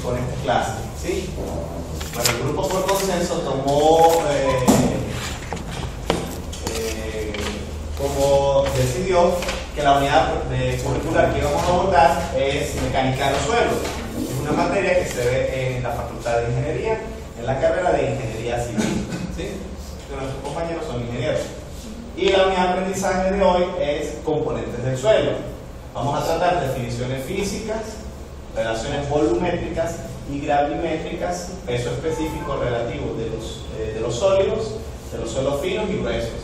con esta clase, ¿sí? Bueno, el grupo por consenso tomó como decidió que la unidad curricular que íbamos a abordar es mecánica de los suelos. Es una materia que se ve en la Facultad de Ingeniería, en la carrera de Ingeniería Civil, ¿sí? Nuestros compañeros son ingenieros. Y la unidad de aprendizaje de hoy es componentes del suelo. Vamos a tratar definiciones físicas, relaciones volumétricas y gravimétricas, peso específico relativo de los sólidos, de los suelos finos y gruesos.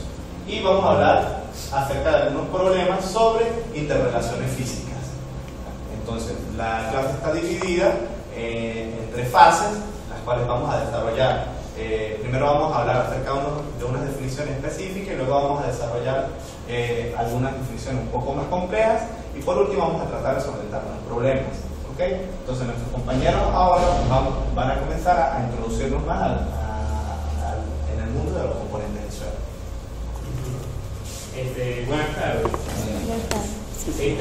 Y vamos a hablar acerca de algunos problemas sobre interrelaciones físicas. Entonces, la clase está dividida en tres fases, las cuales vamos a desarrollar. Primero vamos a hablar acerca de unas definiciones específicas y luego vamos a desarrollar algunas definiciones un poco más complejas y por último vamos a tratar de solventar los problemas. ¿Okay? Entonces nuestros compañeros ahora van a comenzar a introducirnos más en el mundo de los componentes del suelo. Buenas tardes.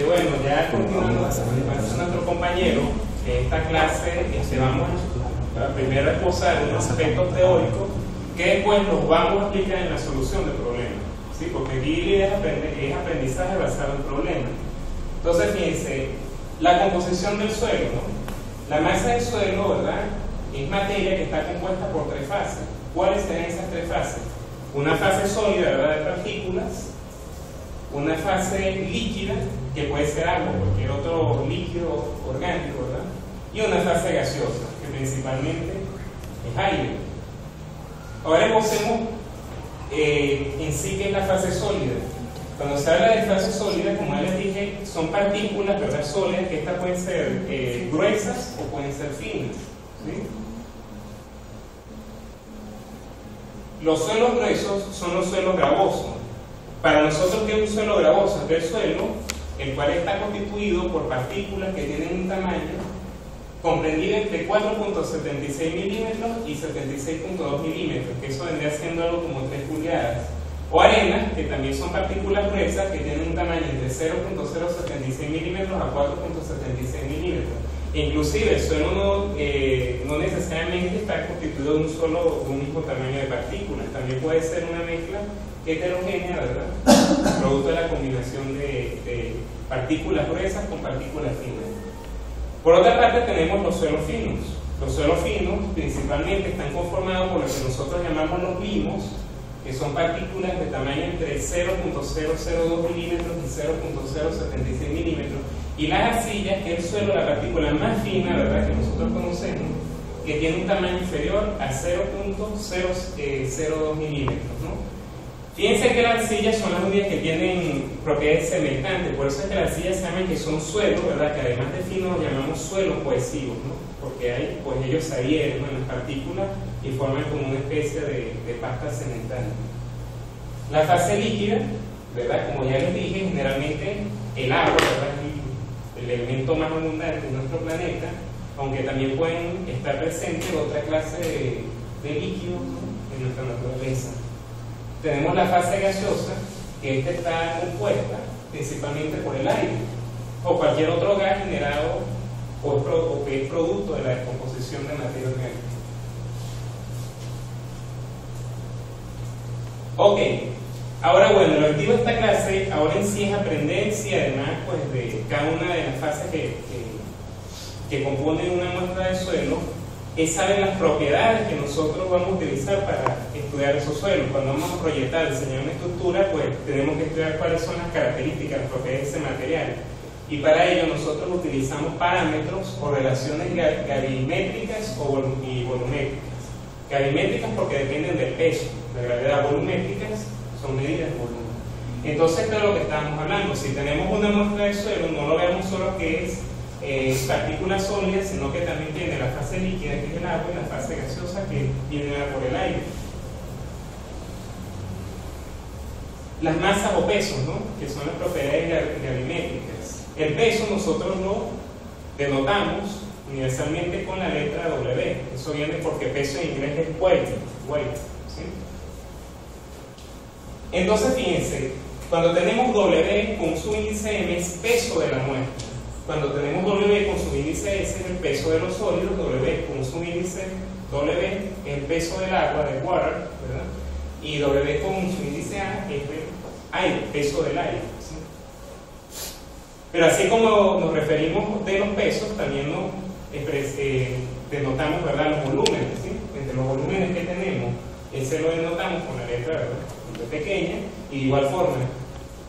Bueno, ya continuando con nuestro compañero, esta clase vamos a primero esbozar unos aspectos teóricos que después los vamos a aplicar en la solución del problema, ¿sí? Porque aquí la idea es aprendizaje basado en problemas. Entonces, fíjense, la composición del suelo, ¿no? La masa del suelo, ¿verdad?, es materia que está compuesta por tres fases. ¿Cuáles serán esas tres fases? Una fase sólida, ¿verdad?, de partículas, una fase líquida, que puede ser agua o cualquier otro líquido orgánico, ¿verdad?, y una fase gaseosa, que principalmente es aire. Ahora esbocemos en sí que es la fase sólida. Cuando se habla de fase sólida, como ya les dije, son partículas, ¿verdad?, sólidas, que estas pueden ser gruesas o pueden ser finas, ¿sí? Los suelos gruesos son los suelos gravosos. Para nosotros, ¿qué es un suelo gravoso? Es el suelo el cual está constituido por partículas que tienen un tamaño comprendido entre 4.76 milímetros y 76.2 milímetros, que eso vendría siendo algo como 3 pulgadas. O arenas, que también son partículas gruesas que tienen un tamaño entre 0.076 milímetros a 4.76 milímetros. Inclusive el suelo no necesariamente está constituido de un mismo tamaño de partículas, también puede ser una mezcla heterogénea, ¿verdad?, producto de la combinación de partículas gruesas con partículas finas. Por otra parte tenemos los suelos finos. Los suelos finos principalmente están conformados por lo que nosotros llamamos los limos, que son partículas de tamaño entre 0.002 milímetros y 0.076 milímetros, y las arcillas, que es el suelo, la partícula más fina, ¿verdad?, que nosotros conocemos, que tiene un tamaño inferior a 0.002 milímetros, ¿no? Fíjense que las arcillas son las únicas que tienen propiedades cementantes, por eso es que las arcillas se llaman que son suelos, ¿verdad?, que además de finos los llamamos suelos cohesivos, ¿no?, porque ahí, pues ellos se adhieren, ¿no?, en las partículas y forman como una especie de pasta cemental. La fase líquida, ¿verdad?, como ya les dije, generalmente el agua, ¿verdad?, es el elemento más abundante en nuestro planeta, aunque también pueden estar presentes otra clase de líquidos, ¿no?, en nuestra naturaleza. Tenemos la fase gaseosa, que esta está compuesta principalmente por el aire o cualquier otro gas generado o que es producto de la descomposición de materia orgánica. Ok, ahora bueno, el objetivo de esta clase ahora en sí es aprender si además pues de cada una de las fases que componen una muestra de suelo, es saber las propiedades que nosotros vamos a utilizar para estudiar esos suelos. Cuando vamos a proyectar, diseñar una estructura, pues tenemos que estudiar cuáles son las características, las propiedades de ese material. Y para ello nosotros utilizamos parámetros o relaciones gravimétricas y volumétricas. Gravimétricas porque dependen del peso, la gravedad. Volumétricas son medidas de volumen. Entonces, esto es lo que estamos hablando. Si tenemos una muestra de suelo, no lo veamos solo que es partículas sólidas, sino que también tiene la fase líquida, que es el agua, y la fase gaseosa, que viene por el aire. Las masas o pesos, ¿no?, que son las propiedades gravimétricas. El peso nosotros lo denotamos universalmente con la letra W. Eso viene porque peso en inglés es weight, ¿sí? Entonces, fíjense, cuando tenemos W con su índice M es peso de la muestra. cuando tenemos W con su índice S es el peso de los sólidos, W con su índice W es el peso del agua, del water, ¿verdad? Y W con su índice A es el aire, peso del aire, ¿sí? Pero así como nos referimos de los pesos, también nos denotamos, ¿verdad?, los volúmenes, ¿sí? Entre los volúmenes que tenemos, ese lo denotamos con la letra, ¿verdad?, pequeña, y de igual forma,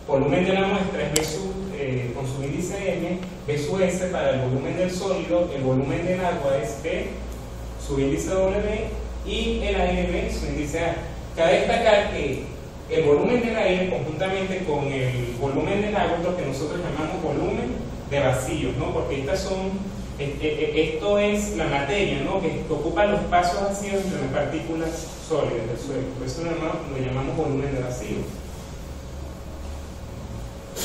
volumen de la muestra es B con su índice M, B sub S para el volumen del sólido, el volumen del agua es B, su índice W, y el aire B, su índice A. Cabe destacar que el volumen del aire conjuntamente con el volumen del agua es lo que nosotros llamamos volumen de vacíos, ¿no? Porque esto es la materia, ¿no?, que ocupa los espacios vacíos entre las partículas sólidas del suelo. Por eso lo llamamos volumen de vacío.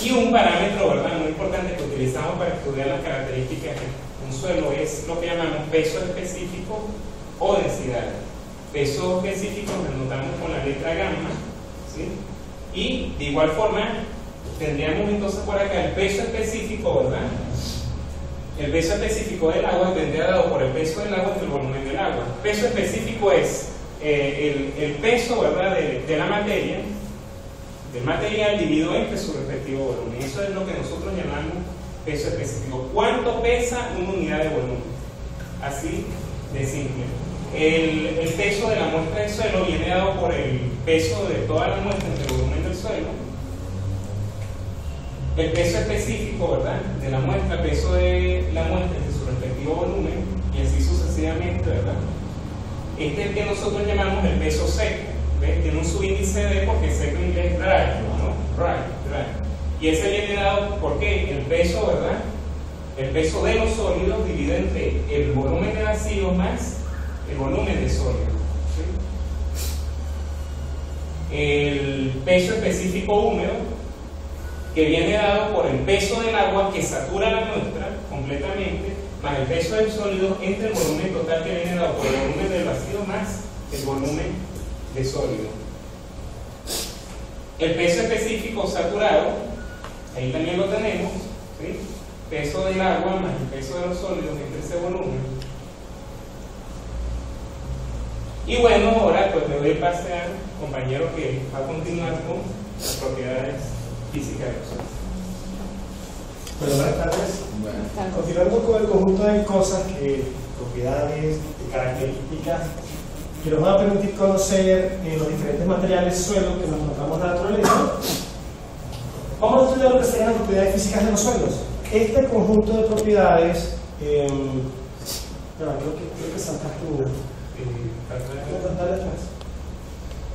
Y un parámetro, ¿verdad?, muy importante que utilizamos para estudiar las características de un suelo es lo que llamamos peso específico o densidad. Peso específico lo denotamos con la letra gamma, ¿sí? Y de igual forma tendríamos entonces por acá el peso específico, ¿verdad? El peso específico del agua vendría dado por el peso del agua entre el volumen del agua. Peso específico es el peso, ¿verdad?, de la materia, del material dividido entre su respectivo volumen. Eso es lo que nosotros llamamos peso específico. ¿Cuánto pesa una unidad de volumen? Así de simple. El peso de la muestra del suelo viene dado por el peso de toda la muestra entre el volumen del suelo. El peso específico, ¿verdad?, de la muestra, peso de la muestra entre su respectivo volumen, y así sucesivamente, ¿verdad? Este es el que nosotros llamamos el peso seco. ¿Ves? Tiene un subíndice D porque seco en inglés es dry, ¿no? Dry. Y ese viene dado porque el peso, ¿verdad?, el peso de los sólidos dividido entre el volumen de vacío más el volumen de sólido, ¿sí? El peso específico húmedo, que viene dado por el peso del agua que satura la muestra completamente, más el peso del sólido entre el volumen total que viene dado por el volumen del vacío más el volumen de sólido. El peso específico saturado, ahí también lo tenemos, ¿sí? Peso del agua más el peso de los sólidos entre ese volumen. Y bueno, ahora pues me voy a pase al compañero que va a continuar con las propiedades físicas de los sólidos. Bueno, buenas tardes. Continuando con el conjunto de cosas, propiedades, características que nos van a permitir conocer los diferentes materiales suelo que nos encontramos en la naturaleza, vamos a estudiar lo que serían las propiedades físicas de los suelos. Este conjunto de propiedades, creo que saltaste una. ¿Puedo saltar atrás?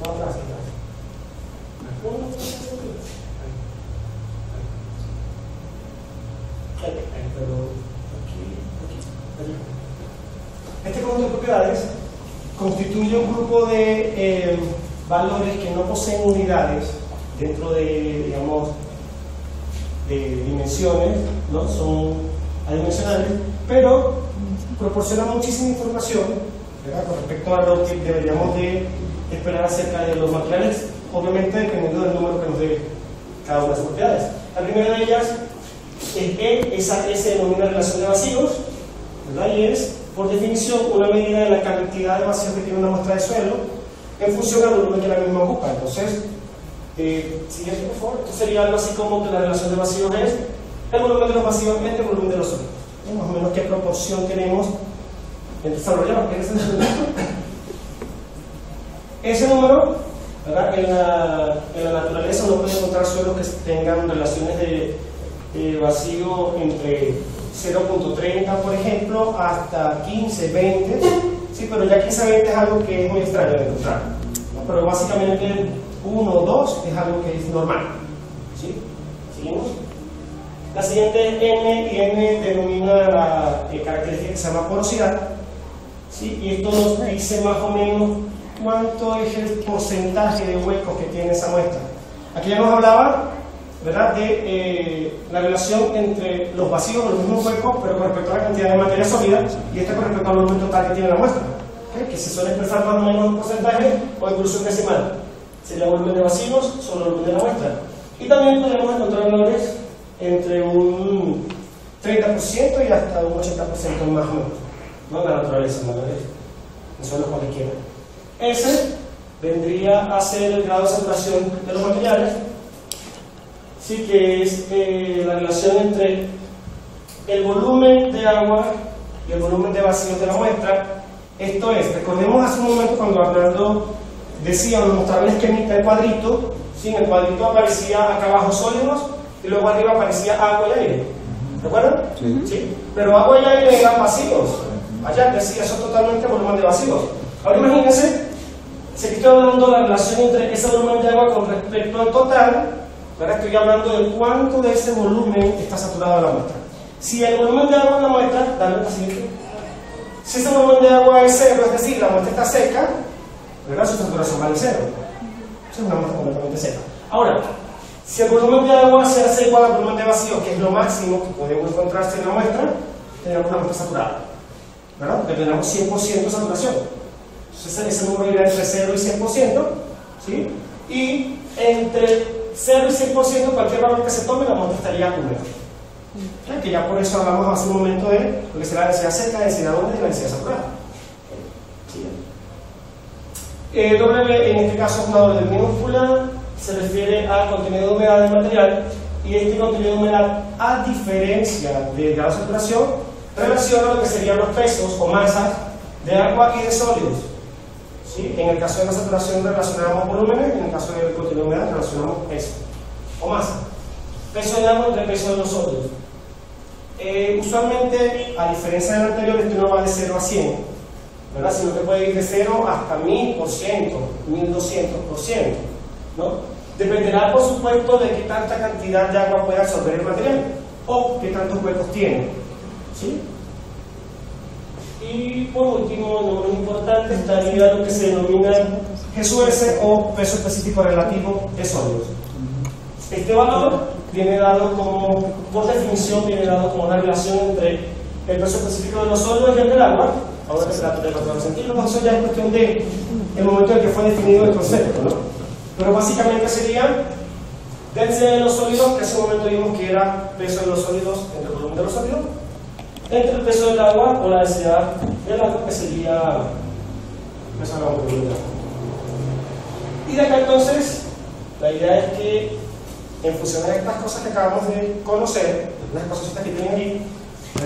No, atrás. Este conjunto de propiedades constituye un grupo de valores que no poseen unidades dentro de, digamos, de dimensiones, ¿no? Son adimensionales, pero proporcionan muchísima información, ¿verdad?, con respecto a lo que deberíamos de esperar acerca de los materiales, obviamente dependiendo del número que nos dé cada una de las propiedades. La primera de ellas es E, esa se denomina relación de vacíos, ¿verdad?, y es, por definición, una medida de la cantidad de vacíos que tiene una muestra de suelo en función al volumen que la misma ocupa. Entonces, siguiente, por favor. Esto sería algo así como que la relación de vacíos es el volumen de los vacíos entre el volumen de los sólidos. Más o menos qué proporción tenemos entre desarrollados. Ese número, ¿verdad?, en la naturaleza uno puede encontrar suelos que tengan relaciones de vacío entre 0.30, por ejemplo, hasta 15, 20, sí, pero ya 15, 20 es algo que es muy extraño de encontrar, ¿no? Pero básicamente 1 o 2 es algo que es normal, ¿sí? ¿Seguimos? La siguiente es N, y N denomina la característica que se llama porosidad, ¿sí? Y esto nos dice más o menos cuánto es el porcentaje de huecos que tiene esa muestra. Aquí ya nos hablaba, ¿verdad?, de la relación entre los vacíos o los mismos huecos, pero con respecto a la cantidad de materia sólida, y con respecto al volumen total que tiene la muestra, ¿okay?, que se suele expresar más o menos en porcentaje o incluso en decimal. Sería el volumen de vacíos sobre el volumen de la muestra. Y también podemos encontrar valores entre un 30% y hasta un 80% más o menos, ¿no? En la naturaleza, ¿no? En suelos cualquiera. Ese vendría a ser el grado de saturación de los materiales, sí, que es la relación entre el volumen de agua y el volumen de vacío de la muestra. Esto es, recordemos hace un momento cuando Arnaldo decía, nos mostraba el esquemita del cuadrito, ¿sí? En el cuadrito aparecía acá abajo sólidos y luego arriba aparecía agua y aire. ¿Recuerdan? Sí. ¿Sí? Pero agua y aire eran vacíos. Allá decía eso totalmente volumen de vacíos. Ahora imagínense, si aquí estoy hablando de la relación entre ese volumen de agua con respecto al total, ahora estoy hablando de cuánto de ese volumen está saturado la muestra. Si el volumen de agua en la muestra, dale un siguiente. Si ese volumen de agua es cero, es decir, la muestra está seca, ¿verdad? Su saturación vale cero. Esa es una muestra completamente seca. Ahora, si el volumen de agua se hace igual al volumen de vacío, que es lo máximo que podemos encontrarse en la muestra, tenemos una muestra saturada, ¿verdad? Porque tenemos 100% de saturación. Entonces ese número irá entre 0 y 100%, ¿sí? Y entre 0 y 100%, cualquier valor que se tome, la muestra estaría húmeda. Que ya por eso hablamos hace un momento de lo que será la densidad seca, la densidad húmeda y la densidad saturada. ¿Sí? W en este caso es una orden minúscula, se refiere al contenido de humedad del material, y este contenido de humedad, a diferencia del grado de saturación, relaciona lo que serían los pesos o masas de agua y de sólidos. ¿Sí? En el caso de la saturación relacionamos volúmenes, en el caso del contenido de humedad relacionamos peso o masa. Peso de agua entre peso de los sólidos. Usualmente, a diferencia del anterior, esto no va de 0 a 100, ¿verdad? Sino que puede ir de 0 hasta 1000%, 1200%, ¿no? Dependerá, por supuesto, de qué tanta cantidad de agua puede absorber el material o qué tantos huecos tiene, ¿sí? Y por último, no menos importante, estaría lo que se denomina GSUS o peso específico relativo de sólidos. Este valor viene dado como, por definición, viene dado como una relación entre el peso específico de los sólidos y el del agua. Ahora que se trata de 4 centímetros, eso ya es cuestión de el momento en que fue definido el concepto, ¿no? Pero básicamente sería densidad de los sólidos, que en ese momento vimos que era peso de los sólidos entre el volumen de los sólidos, entre el peso del agua o la densidad del agua, que sería peso del agua por volumen del agua. Y de acá entonces, la idea es que en función de estas cosas que acabamos de conocer, las cositas que tienen aquí,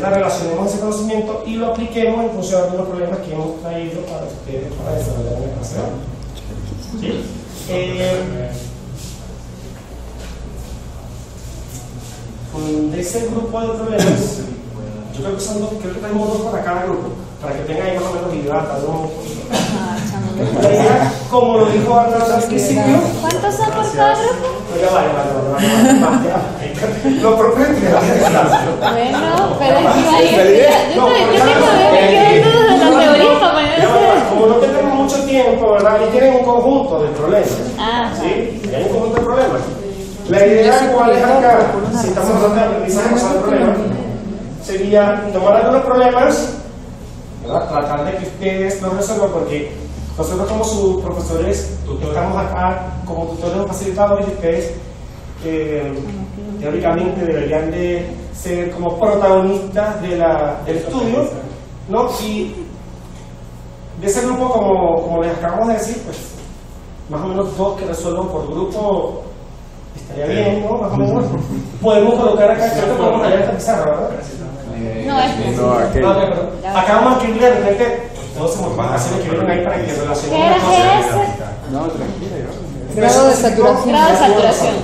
relacionemos ese conocimiento y lo apliquemos en función de algunos problemas que hemos traído para ustedes para desarrollar en la clase. ¿Sí? De ese grupo de problemas, yo creo que son dos, creo que tenemos dos para cada grupo, para que tengan ahí más o menos idea, ¿no? La idea, como lo dijo Arnaldo al principio. ¿Cuántos son por cada grupo? Vale. Lo propio es que Bueno, pero es que ahí yo me quedo de la teoría para poner. Como no tenemos mucho tiempo, ¿verdad? Y tienen un conjunto de problemas. ¿Sí? Hay un conjunto de problemas. La idea cuál es acá, si estamos hablando de aprendizaje basado en problemas, sería tomar algunos problemas, ¿verdad? Tratar de que ustedes los resuelvan, porque nosotros como sus profesores estamos acá como tutores o facilitadores y ustedes teóricamente deberían de ser como protagonistas del estudio, ¿no? Y de ese grupo, como les acabamos de decir, pues más o menos 2 que resuelvan por grupo estaría bien, ¿no? Más o menos. Podemos colocar acá, creo que podemos hallar esta pizarra, ¿verdad? Acá vamos a escribir de repente todos se multiplicaciones que vieron ahí para que relacionen. ¿Qué era GS? No, tranquila. Grado de saturación. Grado de saturación.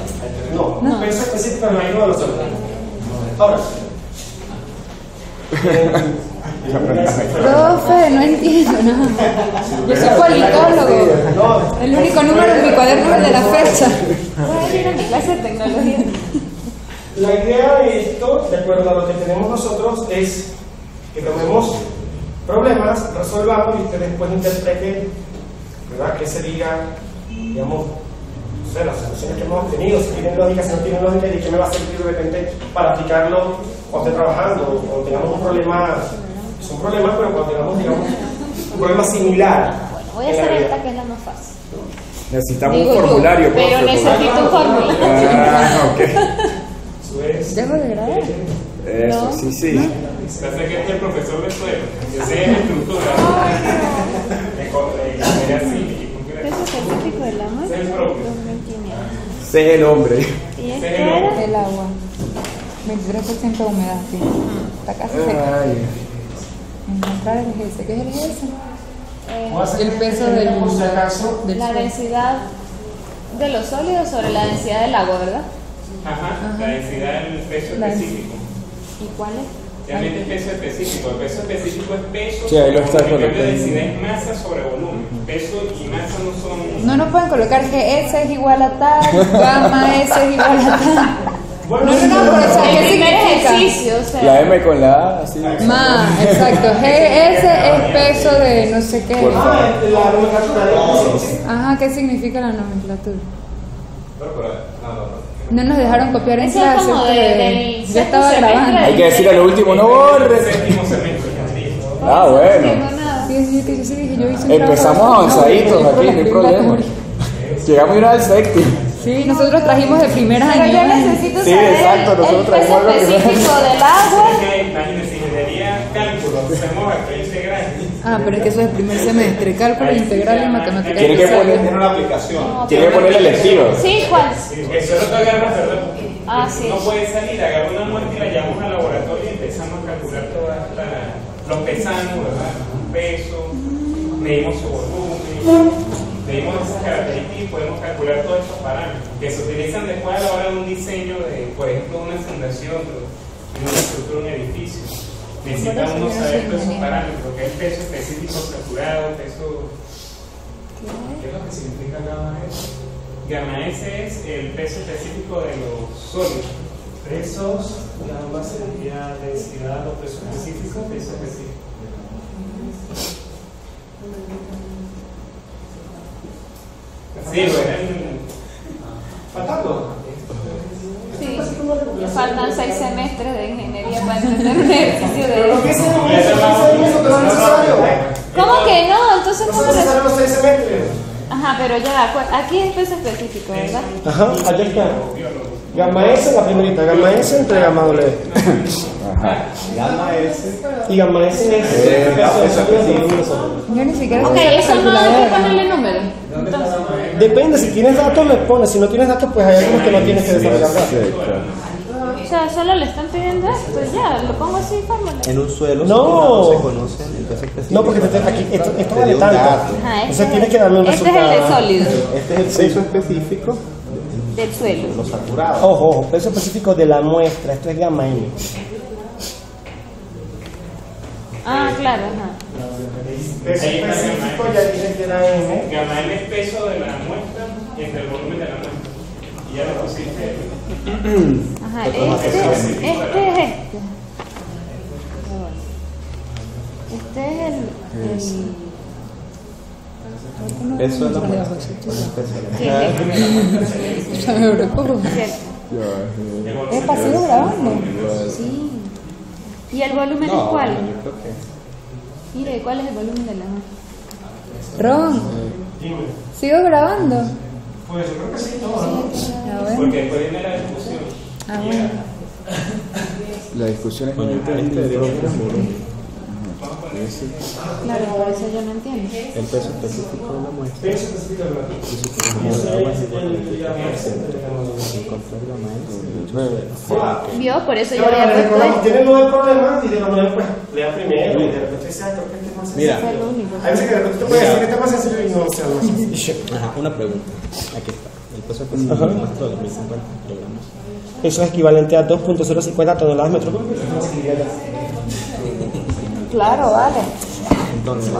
No, peso específico en el aire de los sólidos. Ahora. Profe, no entiendo nada. Yo soy politólogo. El único número en mi cuaderno es el de la fecha. Voy a ir a mi clase de tecnología. La idea de esto, de acuerdo a lo que tenemos nosotros, es que tomemos problemas, resolvamos y ustedes después interpreten, ¿verdad? ¿Qué sería, digamos, no sé, las soluciones que hemos obtenido, si tienen lógica, si no tienen lógica, y qué me va a servir de repente para aplicarlo cuando esté trabajando, o cuando tengamos un problema, es un problema, pero cuando tengamos, digamos, un problema similar. Bueno, voy a hacer esta que es la más fácil. Necesitamos un formulario. Pero necesito un formulario. Ah, ok. Eso es. ¿Dejo de grabar? Eso, sí, sí. Pasa que es el profesor de suelo. Ese es estructura. Era así. Peso específico de la muestra. Es el propio. 2.500. Ese es el hombre. ¿Y Ese este es el era? hombre. El agua. 23% de humedad, sí. Está casi seca. Ay. Encontrar el GS. ¿Qué es el GS? Voy a hacer El peso del, por si acaso. del La suelo. densidad de los sólidos sobre la densidad del agua, ¿verdad? Ajá, la densidad del peso La- específico. ¿Y cuál es? Realmente es peso específico. El peso específico es peso Sí, ahí lo está sobre volumen. En cambio, colocando. densidad es masa sobre volumen. Peso y masa no son. No nos pueden colocar que S es igual a tal, gamma S es igual a tal. No, pero o sea, El ¿qué primer significa? ejercicio, o sea. La M con la A, así. Exacto. GS es peso de no sé qué. Por favor. La nomenclatura de Ajá, ¿qué significa la nomenclatura? No. No nos dejaron copiar en Eso es clase. como porque del yo estaba sexto grabando. semestre. Hay que decir a lo último, no borres. Séptimo semestre. Ah, bueno. Sí, que yo sí dije, yo hice un Empezamos trabajo- avanzaditos no, aquí, no hay la problema. teoría. Llegamos a ir al séptimo. Sí, nosotros trajimos de primeros Pero yo años. necesito Sí, saber exacto, nosotros el traemos peso algo que no- específico del agua. Imagínense, ingeniería, cálculo, hacemos vector integral. Ah, pero es que eso es el primer semestre, cálculo integral y matemáticas. Tiene que especiales. poner- Tiene una aplicación. Tiene que poner la electiva. Sí, ¿cuál? Que solo te agarras, ¿verdad? Ah, sí. No puede salir, agarra una muestra y la llevamos al laboratorio y empezamos a calcular todas los pesamos, ¿verdad? Peso, medimos su volumen, medimos esas características y podemos calcular todos estos parámetros que se utilizan después a la hora de un diseño de, por ejemplo, una fundación, de una estructura, un edificio. Necesita uno saber todos esos parámetros, que es peso específico saturado, peso. ¿Qué es lo que significa gamma S? Gamma S es el peso específico de los sólidos. pesos, la base sería densidad, los pesos específicos. Peso específico. Sí, bueno. ¿Faltando? Sí. Faltan 6 semestres de ingeniería para entender un ejercicio Pero lo de. que es eso no es necesario. ¿Cómo que no? Entonces, No ¿cómo son necesarios le.? los 6 semestres. Ajá, pero ya, aquí es peso específico, ¿verdad? Ajá, allá está. Gamma S, la primerita, gamma S entre gamma W. Gamma S. Y gamma S es el peso de sólido de volumen de sólido. Yo ni siquiera Ok, sé la eso no hay que calculadora. ponerle número. Entonces, Depende, si tienes datos le pones, si no tienes datos pues hay algunos que no tienes que desarrollar datos. o sea, solo le están pidiendo esto, ya, lo pongo así, fórmula. En un suelo No. se conoce el peso específico. No, porque aquí, esto Te vale dio un tanto. dato. Ajá, Entonces tienes que darme un este es el de resultado. sólido, Este es el peso específico del suelo. de los saturados. Ojo, ojo, peso específico de la muestra, esto es gamma M. Ah, claro, ajá. Peso Ahí está específico gamma ya dije que era M. Gamma M es peso de la muestra entre el volumen de la muestra. Y ya le pusiste. Ajá, este es este. Este es el Peso de la muestra. Ya me preocupo. ¿Es pasivo grabando? Sí. ¿Y el volumen es cuál? Mire, ¿cuál es el volumen de la muestra? Ron, ¿sigo grabando? Pues yo creo que sí, todo, ¿no? A ver. Porque después viene la discusión. Ah, bueno. La discusión es muy Claro, por eso yo no entiendo. El peso específico de la muestra. Peso específico de la muestra. ¿Vio? Por eso yo Ahora, había puesto recordamos, esto. tienen 9 problemas y de los 9 pues lea primero y de repente sea, creo que este es más sencillo. Mira. Ese es el único. Hay veces que de repente te puede decir que este es más sencillo y no sea más sencillo. Ajá, una pregunta. Aquí está. El peso específico de la muestra de 2050 kilogramos. Eso es equivalente a 2.050 toneladas metro cúbicos. Claro, vale. Entonces,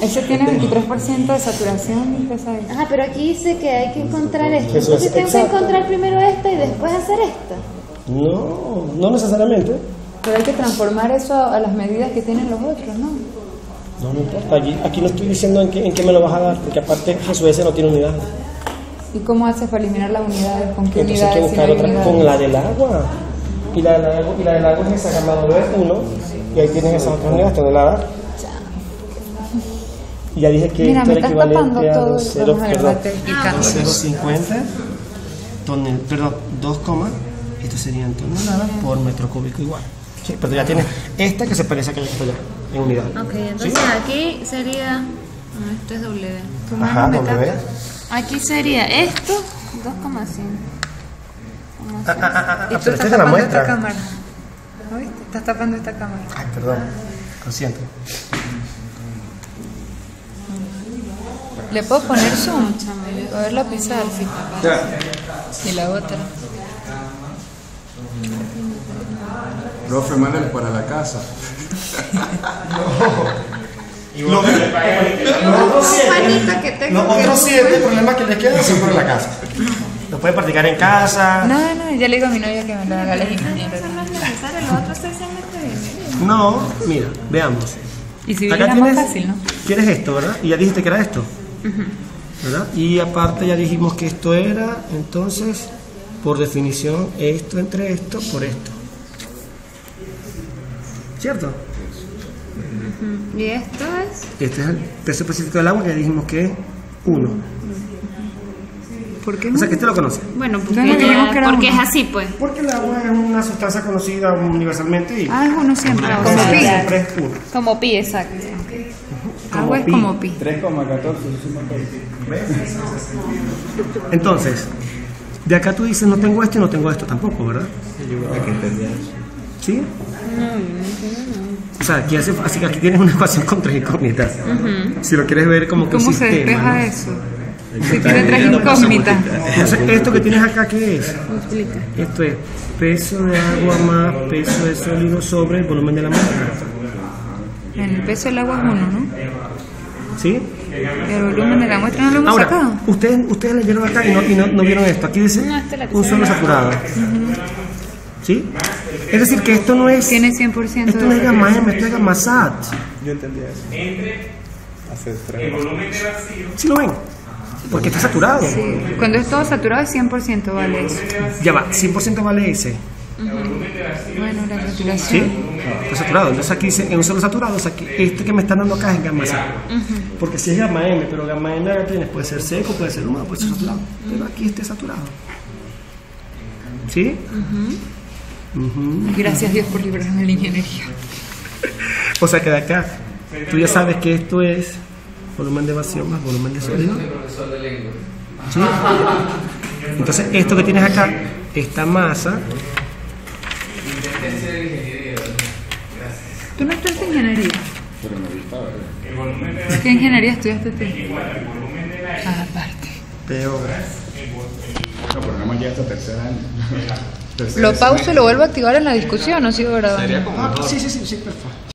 Ese tiene 23% de saturación y pesa eso. Ajá, pero aquí dice que hay que encontrar esto. Eso es Entonces tengo que exacto. encontrar primero esta y después hacer esta. No, no necesariamente. Pero hay que transformar eso a las medidas que tienen los otros, ¿no? No, no importa. Aquí no estoy diciendo en qué me lo vas a dar, porque aparte Jesús ese no tiene unidad. ¿Y cómo haces para eliminar las unidades? ¿Con qué Entonces hay que unidades? buscar si no hay otra unidades? con la del agua. Y la del agua es esa gamma W1 y ahí tienes esas otras unidades toneladas. Y ya dije que Mira, esto me era estás tapando equivalente a todo. 0, Vamos a perdón, agarrarte el cambio. 0,50 perdón, 2, Esto sería en toneladas por metro cúbico igual. Sí, pero ya tienes esta que se parece a aquella que está allá, en unidad. Ok, entonces ¿Sí? aquí sería. No, esto es W. Ajá, W. Aquí sería esto, 2,100. Pero esta es de la muestra. Esta cámara. ¿No viste? Estás tapando esta cámara. Ay, perdón. Consciente. Le puedo poner zoom, a verla pisar, sí. Y la otra. Profe, mándale para la casa. Los otros 7 problemas que les quedan son por la casa. Lo pueden practicar en casa. No, ya le digo a mi novia que me lo haga la ingeniera. Eso no es necesario, los otros 6 semestres de No, mira, veamos. Y si Acá era más fácil, ¿no? Quieres esto, ¿verdad? Y ya dijiste que era esto. ¿Verdad? Y aparte ya dijimos que esto era, entonces, por definición, esto entre esto por esto. ¿Cierto? Y esto es. Este es el peso específico del agua que ya dijimos que es 1. ¿Por qué? O sea que este lo conoce. Bueno, porque, No, dijimos que era porque es uno. así, pues. Porque el agua es una sustancia conocida universalmente y Es uno siempre. como Como pi. siempre es 1. Como pi, exacto. Como Agua es pi. como pi. 3,14. Entonces, de acá tú dices, no tengo esto y no tengo esto tampoco, ¿verdad? ¿Sí? O sea, así que aquí tienes una ecuación con 3 incógnitas. Si lo quieres ver como que un ¿Cómo se sistema, despeja ¿no? eso? Si tiene 3 incógnitas. Entonces, esto que tienes acá, ¿qué es? Explica. Esto es peso de agua más peso de sólido sobre el volumen de la muestra. El peso del agua es 1, ¿no? ¿Sí? El volumen de la muestra no lo hemos sacado. Ahora, ustedes leyeron acá y no vieron esto. Aquí dice No, esta es la que un se suelo ve. saturado. ¿Sí? Es decir, que esto no es... Tiene 100% Esto no es gamma M, esto es gamma SAT. Yo entendí eso. Entre Hace el 3. volumen de vacío. ¿Sí lo ven? Porque está saturado. Sí. Cuando es todo saturado es 100% vale eso. Ya va, 100% vale ese. Bueno, la ¿Sí? saturación. Está saturado. Entonces aquí dice, en un solo saturado, o sea, que este que me están dando acá es gamma SAT. Porque si es gamma M, pero gamma M ahora tienes, puede ser seco, puede ser húmedo, puede ser saturado. Pero aquí este es saturado. ¿Sí? Gracias Dios por librarme de la ingeniería. O sea que de acá, tú ya sabes que esto es volumen de vacío más volumen de sólido. ¿Sí? Entonces esto que tienes acá, esta masa, ¿Tú no estudiaste ingeniería? Pero me gusta, ¿verdad? ¿Qué ingeniería estudiaste tú? Aparte. peor. No, pero no me llega hasta tercer año. Lo pauso y lo vuelvo a activar en la discusión, ¿no sigo grabando? Sería como Sí, perfecto.